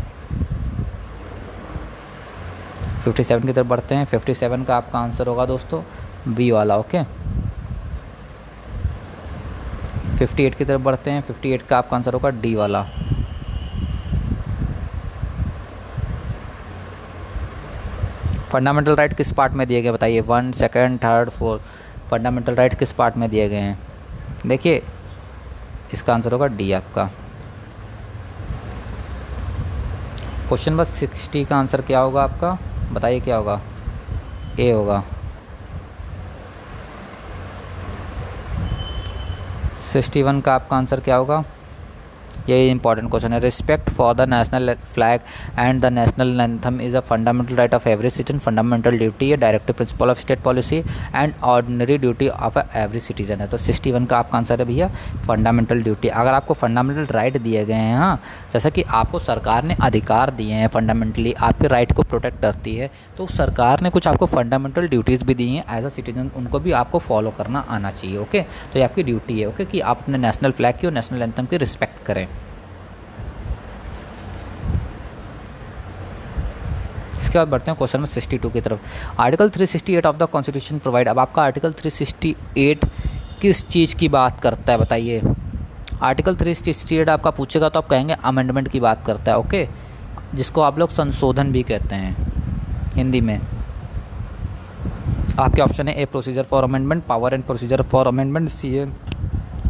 57 की तरफ बढ़ते हैं। 57 का आपका आंसर होगा दोस्तों बी वाला, ओके। 58 की तरफ बढ़ते हैं। 58 का आपका आंसर होगा डी वाला। फंडामेंटल राइट किस पार्ट में दिए गए, बताइए। 1, 2, 3, 4 फंडामेंटल राइट किस पार्ट में दिए गए हैं। देखिए इसका आंसर होगा डी आपका। क्वेश्चन नंबर 60 का आंसर क्या होगा आपका, बताइए क्या होगा। ए होगा। 61 का आपका आंसर क्या होगा, ये इंपॉर्टेंट क्वेश्चन है। Respect for the national flag and the national anthem is a fundamental right of every citizen. Fundamental duty है, directive principle of state policy and ordinary duty of every citizen है। तो 61 का आपका answer है भैया fundamental duty. अगर आपको fundamental right दिए गए हैं, हाँ, जैसा कि आपको सरकार ने अधिकार दिए हैं, फंडामेंटली आपके राइट को प्रोटेक्ट करती है, तो सरकार ने कुछ आपको फंडामेंटल ड्यूटीज़ भी दी हैं एज अ सिटीजन, उनको भी आपको फॉलो करना आना चाहिए, ओके। तो ये आपकी ड्यूटी है, ओके, कि आप अपने नेशनल फ्लैग की और नेशनल एंथम की रिस्पेक्ट करें। इसके बाद बढ़ते हैं क्वेश्चन में 62 की तरफ। Article 368 of the constitution provide. अब आपका आर्टिकल 368 किस चीज़ की बात करता है, बताइए। आर्टिकल 368 आपका पूछेगा तो आप कहेंगे अमेंडमेंट की बात करता है, ओके, जिसको आप लोग संशोधन भी कहते हैं हिंदी में। आपके ऑप्शन है A procedure for amendment, power and procedure for amendment, C है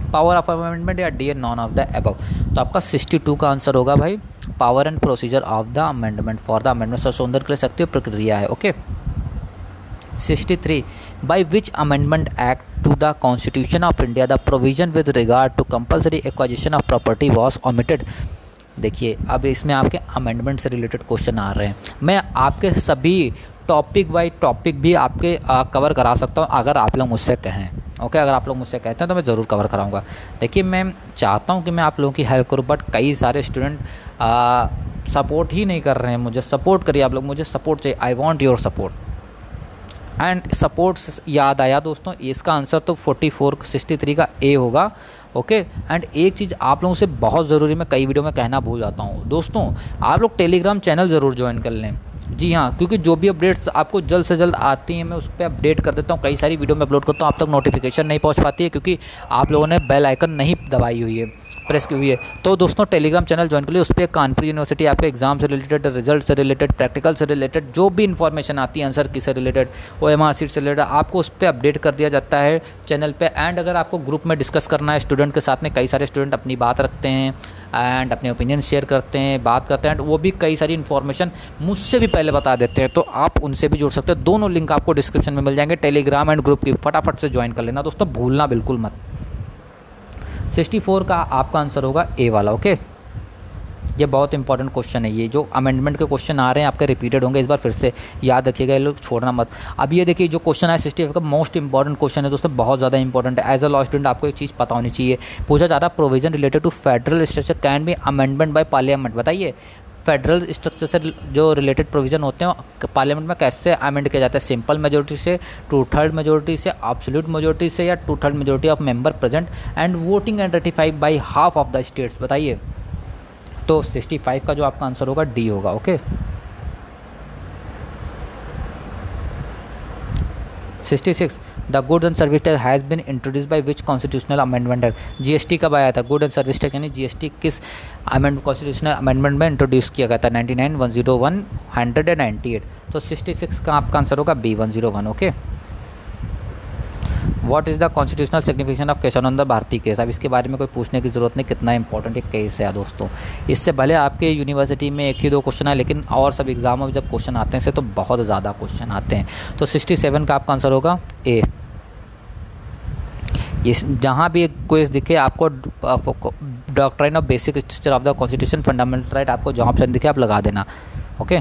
पावर ऑफ अमेंडमेंट या D none of the above. तो आपका 62 का आंसर होगा भाई power and procedure of the amendment for the amendment संशोधन के लिए शक्ति और प्रक्रिया है। Okay 63 by which amendment act to the constitution of India the provision with regard to compulsory acquisition of property was omitted। देखिए अब इसमें आपके अमेंडमेंट से रिलेटेड क्वेश्चन आ रहे हैं। मैं आपके सभी टॉपिक बाई टॉपिक भी आपके कवर करा सकता हूँ अगर आप लोग मुझसे कहें। ओके अगर आप लोग मुझसे कहते हैं तो मैं ज़रूर कवर कराऊंगा। देखिए मैं चाहता हूँ कि मैं आप लोगों की हेल्प करूँ, बट कई सारे स्टूडेंट सपोर्ट ही नहीं कर रहे हैं मुझे। सपोर्ट करिए आप लोग, मुझे सपोर्ट चाहिए। I want your support and support. याद आया दोस्तों, इसका आंसर तो 63 का ए होगा। ओके एंड एक चीज़ आप लोगों से बहुत ज़रूरी, मैं कई वीडियो में कहना भूल जाता हूँ दोस्तों, आप लोग टेलीग्राम चैनल ज़रूर ज्वाइन कर लें। जी हाँ, क्योंकि जो भी अपडेट्स आपको जल्द से जल्द आती हैं मैं उस पर अपडेट कर देता हूँ। कई सारी वीडियो में अपलोड करता हूँ, आप तक नोटिफिकेशन नहीं पहुँच पाती है क्योंकि आप लोगों ने बेल आइकन नहीं दबाई हुई है, प्रेस की हुई है। तो दोस्तों टेलीग्राम चैनल ज्वाइन कर लिए, उस पर कानपुर यूनिवर्सिटी आपके एग्जाम से रिलेटेड, रिजल्ट से रिलेटेड, प्रैक्टिकल से रिलेटेड जो भी इन्फॉर्मेशन आती है आंसर की से रिलेटेड, OMR सीट से रिलेटेड, आपको उस पर अपडेट कर दिया जाता है चैनल पे। एंड अगर आपको ग्रुप में डिस्कस करना है स्टूडेंट के साथ में, कई सारे स्टूडेंट अपनी बात रखते हैं एंड अपने ओपिनियन शेयर करते हैं, बात करते हैं, वो भी कई सारी इन्फॉर्मेशन मुझसे भी पहले बता देते हैं, तो आप उनसे भी जुड़ सकते हैं। दोनों लिंक आपको डिस्क्रिप्शन में मिल जाएंगे, टेलीग्राम एंड ग्रुप की। फटाफट से ज्वाइन कर लेना दोस्तों, भूलना बिल्कुल मत। 64 का आपका आंसर होगा ए वाला। ओके ये बहुत इंपॉर्टेंट क्वेश्चन है। ये जो अमेंडमेंट के क्वेश्चन आ रहे हैं आपके रिपीटेड होंगे, इस बार फिर से याद रखिएगा, ये लोग छोड़ना मत। अब ये देखिए जो क्वेश्चन है 65 का मोस्ट इंपॉर्टेंट क्वेश्चन है दोस्तों, बहुत ज़्यादा इंपॉर्टेंट है। एज अ लॉ स्टूडेंट आपको एक चीज़ पता होनी चाहिए। पूछा जाता है provision related to federal structure can be amendment by parliament. बताइए फेडरल स्ट्रक्चर से जो रिलेटेड प्रोविजन होते हैं पार्लियामेंट में कैसे अमेंड किया जाता है? सिंपल मेजोरिटी से, 2/3 मेजोरिटी से, एब्सोल्यूट मेजोरिटी से, या 2/3 majority of member present and voting and ratified by half of the states. बताइए तो 65 का जो आपका आंसर होगा डी होगा। Okay 66 the good and service tax has been introduce by which constitutional amendment है? जीएसटी कब आया था? गुड एंड सर्विस टैक्स यानी जीएसटी किस कॉन्स्टिट्यूशनल अमेंडमेंट में इंट्रोड्यूस किया गया था? 99, 101, 100 या 98। तो 66 का आपका आंसर होगा B 101। Okay what is the constitutional signification of Kesavananda Bharati case? अब इसके बारे में कोई पूछने की ज़रूरत नहीं, कितना इंपॉर्टेंट एक केस है दोस्तों। इससे भले आपके यूनिवर्सिटी में 1 ही 2 क्वेश्चन है, लेकिन और सब एग्जामों में जब क्वेश्चन आते हैं से तो बहुत ज़्यादा क्वेश्चन आते हैं। तो 67 का आपका आंसर होगा ए। इस जहाँ भी क्वेश्चन दिखे आपको doctrine of basic structure of the constitution fundamental right, आपको जहाँ ऑप्शन दिखे आप लगा देना। Okay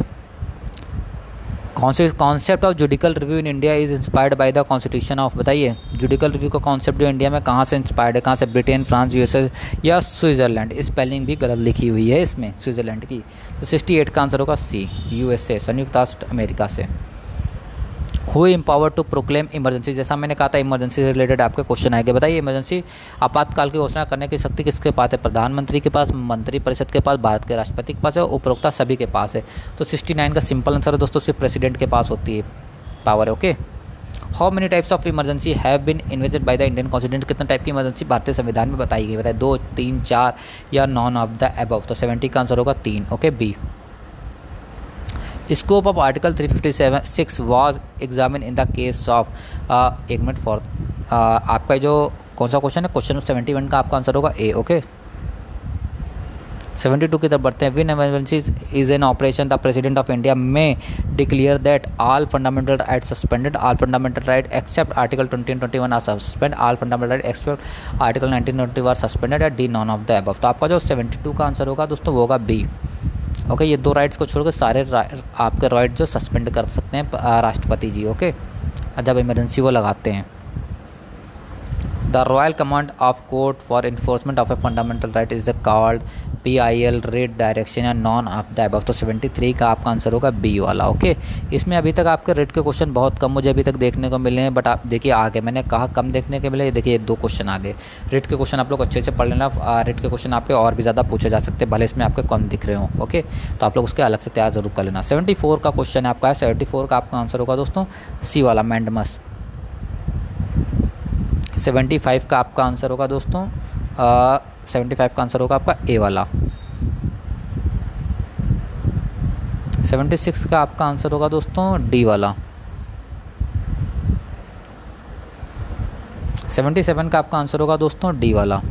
concept of judicial review in India is inspired by the constitution of. बताइए जुडिकल रिव्यू का कॉन्सेप्ट जो इंडिया में कहाँ से इंस्पायर्ड है? कहाँ से? ब्रिटेन, फ्रांस, यूएसए या स्विट्जरलैंड। स्पेलिंग भी गलत लिखी हुई है इसमें स्विट्जरलैंड की। तो 68 का आंसर होगा सी यूएसए, संयुक्त राष्ट्र अमेरिका से। Who empower to proclaim emergency? जैसा मैंने कहा था इमरजेंसी से रिलेटेड आपके क्वेश्चन आएंगे। बताइए इमरजेंसी आपातकाल की घोषणा करने की शक्ति किसके पास है? प्रधानमंत्री के पास, मंत्री परिषद के पास, भारत के राष्ट्रपति के पास है, उपरोक्त सभी के पास है। तो 69 का सिंपल आंसर है दोस्तों, सिर्फ प्रेसिडेंट के पास होती है power. Okay how many types of emergency have been invested by the Indian constitution? कितने टाइप की इमरजेंसी भारतीय संविधान में बताई गई? बताइए 2, 3, 4 या नॉन ऑफ द अबव। तो 70 का आंसर होगा 3। Okay B. Scope of article 356 was examine in the case of. एक मिनट फॉर आपका जो कौन सा क्वेश्चन है? क्वेश्चन 71 का आपका आंसर होगा ए। ओके 72 की तरफ बढ़ते हैं। When emergency is an operation the president of India में declare that all fundamental right suspended, all fundamental right except article 20 and 21 are suspend, all fundamental right except article 19 and 20 are suspended या D none of the above. तो आपका जो 72 का answer होगा दोस्तों वो होगा बी। ओके ये 2 राइट्स को छोड़कर सारे आपके राइट जो सस्पेंड कर सकते हैं राष्ट्रपति जी। ओके जब इमरजेंसी वो लगाते हैं। The royal command of court for enforcement of A fundamental right is the called PIL, red direction या नॉन ऑफ द अबव। तो 73 का आपका आंसर होगा बी वाला। ओके इसमें अभी तक आपके रेड के क्वेश्चन बहुत कम मुझे अभी तक देखने को मिले हैं, बट आप देखिए आगे मैंने कहा कम देखने के मिले, देखिए 2 क्वेश्चन आगे रेड के क्वेश्चन आप लोग अच्छे से पढ़ लेना। रेड के क्वेश्चन आपके और भी ज़्यादा पूछे जा सकते हैं, भले इसमें आपके कम दिख रहे हो। ओके तो आप लोग उसके अलग से तैयार जरूर कर लेना। 74 का क्वेश्चन आपका है, 74 का आपका आंसर होगा दोस्तों सी वाला मैंडमस। 75 का आपका आंसर होगा दोस्तों 75 का आंसर होगा आपका ए वाला। 76 का आपका आंसर होगा दोस्तों डी वाला। 77 का आपका आंसर होगा दोस्तों डी वाला।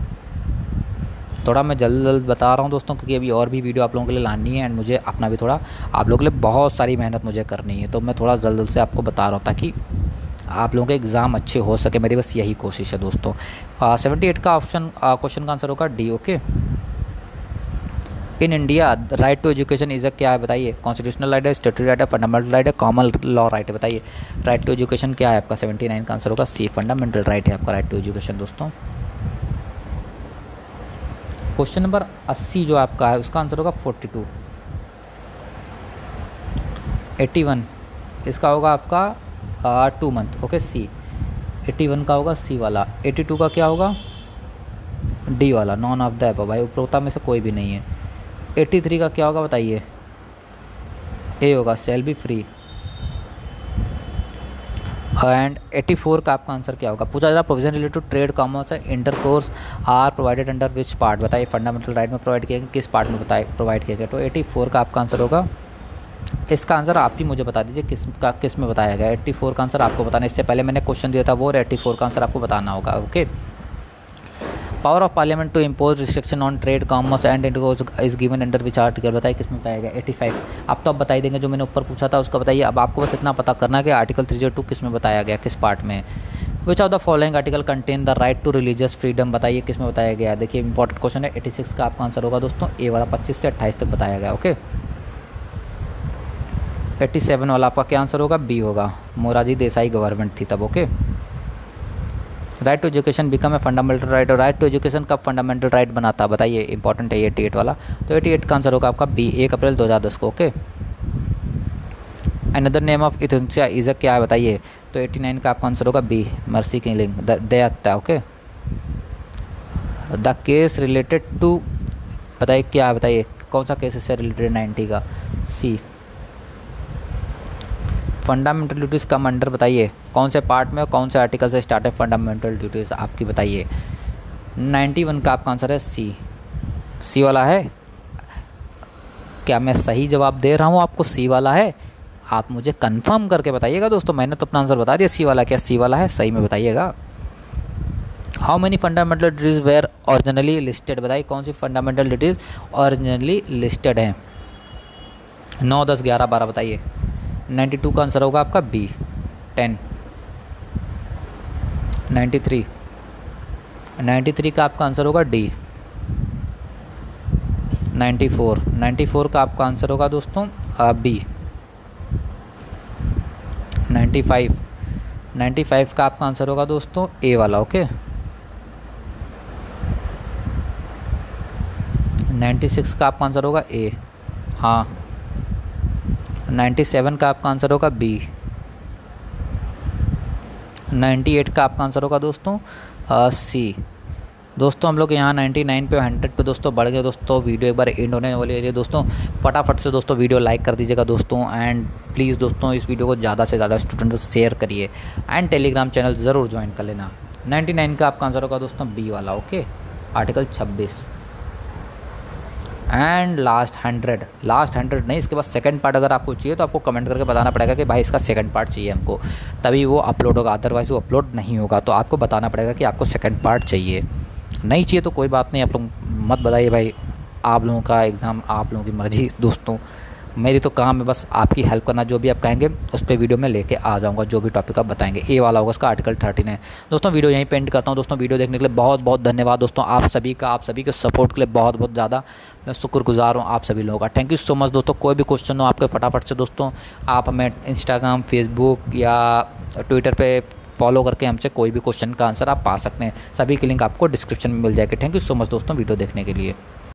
थोड़ा मैं जल्द बता रहा हूँ दोस्तों, क्योंकि अभी और भी वीडियो आप लोगों के लिए लानी है एंड मुझे अपना भी थोड़ा आप लोगों के लिए बहुत सारी मेहनत मुझे करनी है, तो मैं थोड़ा जल्द से आपको बता रहा हूँ ताकि आप लोगों के एग्ज़ाम अच्छे हो सके। मेरी बस यही कोशिश है दोस्तों। 78 का ऑप्शन क्वेश्चन का आंसर होगा D. Okay. In India right to education is a क्या है बताइए? कॉन्स्टिट्यूशनल राइट है, स्टैट्यूटरी राइट है, फंडामेंटल राइट है, कॉमन लॉ राइट है, बताइए राइट टू एजुकेशन क्या है आपका? 79 का आंसर होगा सी, फंडामेंटल राइट है आपका राइट टू एजुकेशन दोस्तों। क्वेश्चन नंबर 80 जो आपका है उसका आंसर होगा 42। 81 इसका होगा आपका 2 मंथ। ओके सी। 81 का होगा सी वाला। 82 का क्या होगा? डी वाला, नॉन ऑफ द अबव भाई, उपरोक्ता में से कोई भी नहीं है। 83 का क्या होगा बताइए? ए होगा, सेल बी फ्री। एंड 84 का आपका आंसर क्या होगा? पूछा जा रहा provision related to trade commerce and intercourse are provided under which part, बताइए फंडामेंटल राइट में प्रोवाइड किया गया, किस पार्ट में बताइए प्रोवाइड किया गया? तो 84 का आपका आंसर होगा, इसका आंसर आप ही मुझे बता दीजिए किस में बताया गया। 84 का आंसर आपको बताना, इससे पहले मैंने क्वेश्चन दिया था वो, और 84 का आंसर आपको बताना होगा। Okay. Power of parliament to impose restriction on trade commerce and intercourse is given under which article, बताइए किस में बताया गया? 85। अब तो आप बता ही देंगे, जो मैंने ऊपर पूछा था उसका बताइए। अब आपको बस इतना पता करना है कि आर्टिकल 302 किस में बताया गया, किस पार्ट में? Which of the following article contain the right to religious freedom, बताइए किस में बताया गया? देखिए इंपॉर्टेंट क्वेश्चन है। 86 का आपका आंसर होगा दोस्तों ए वाला, 25 से 28 तक बताया गया। ओके। 87 वाला आपका क्या आंसर होगा? बी होगा, मोरारजी देसाई गवर्नमेंट थी तब। Okay. Right to education become a fundamental right, और राइट टू एजुकेशन कब फंडामेंटल राइट बनाता, बताइए इंपॉर्टेंट है 88 वाला। तो 88 का आंसर होगा आपका बी, 1 अप्रैल 2010 को। Okay. Another name of euthanasia is क्या है बताइए? तो 89 का आपका आंसर होगा बी, मर्सी किलिंग, दयात्ता। Okay. The case related to, बताइए क्या है, बताइए कौन सा केस इससे रिलेटेड? 90 का सी। फंडामेंटल ड्यूटीज़ कम अंडर, बताइए कौन से पार्ट में और कौन से आर्टिकल से स्टार्ट है फंडामेंटल ड्यूटीज़ आपकी, बताइए। 91 का आपका आंसर है सी, सी वाला है। क्या मैं सही जवाब दे रहा हूँ आपको? सी वाला है, आप मुझे कंफर्म करके बताइएगा दोस्तों। मैंने तो अपना आंसर बता दिया सी वाला, क्या सी वाला है? सही में बताइएगा। How many fundamental duties were originally listed, बताइए कौन सी फंडामेंटल ड्यूटीज़ ओरिजिनली लिस्टेड हैं? 9, 10, 11, 12, बताइए। 92 का आंसर होगा आपका बी, 10। 93 का आपका आंसर होगा डी। 94 का आपका आंसर होगा दोस्तों बी। 95 का आपका आंसर होगा दोस्तों ए वाला। ओके। 96 का आपका आंसर होगा ए, हाँ। 97 का आपका आंसर होगा बी। 98 का आपका आंसर होगा दोस्तों सी। दोस्तों हम लोग यहाँ 99 पे 100 पे दोस्तों बढ़ गए दोस्तों। वीडियो एक बार एंड होने वाली है दोस्तों, फटाफट से दोस्तों वीडियो लाइक कर दीजिएगा दोस्तों। एंड प्लीज़ दोस्तों इस वीडियो को ज़्यादा से ज़्यादा स्टूडेंट से शेयर करिए एंड टेलीग्राम चैनल ज़रूर ज्वाइन कर लेना। 99 का आपका आंसर होगा दोस्तों बी वाला। ओके। आर्टिकल 26 एंड लास्ट 100 नहीं, इसके बाद सेकंड पार्ट अगर आपको चाहिए तो आपको कमेंट करके बताना पड़ेगा कि भाई इसका सेकंड पार्ट चाहिए हमको, तभी वो अपलोड होगा, अदरवाइज़ वो अपलोड नहीं होगा। तो आपको बताना पड़ेगा कि आपको सेकंड पार्ट चाहिए, नहीं चाहिए तो कोई बात नहीं, आप लोग मत बताइए भाई, आप लोगों का एग्ज़ाम आप लोगों की मर्ज़ी दोस्तों। मेरी तो काम है बस आपकी हेल्प करना, जो भी आप कहेंगे उस पर वीडियो में लेके आ जाऊंगा, जो भी टॉपिक आप बताएंगे। ए वाला होगा उसका आर्टिकल 13 है दोस्तों। वीडियो यहीं पे एंड करता हूं दोस्तों। वीडियो देखने के लिए बहुत बहुत धन्यवाद दोस्तों आप सभी के सपोर्ट के लिए बहुत बहुत ज़्यादा मैं शुक्रगुजार हूँ आप सभी लोगों का। थैंक यू सो मच दोस्तों। कोई भी क्वेश्चन हो आपके फटाफट से दोस्तों आप हमें इंस्टाग्राम, फेसबुक या ट्विटर पर फॉलो करके हमसे कोई भी क्वेश्चन का आंसर आप पा सकते हैं। सभी की लिंक आपको डिस्क्रिप्शन में मिल जाएगी। थैंक यू सो मच दोस्तों वीडियो देखने के लिए।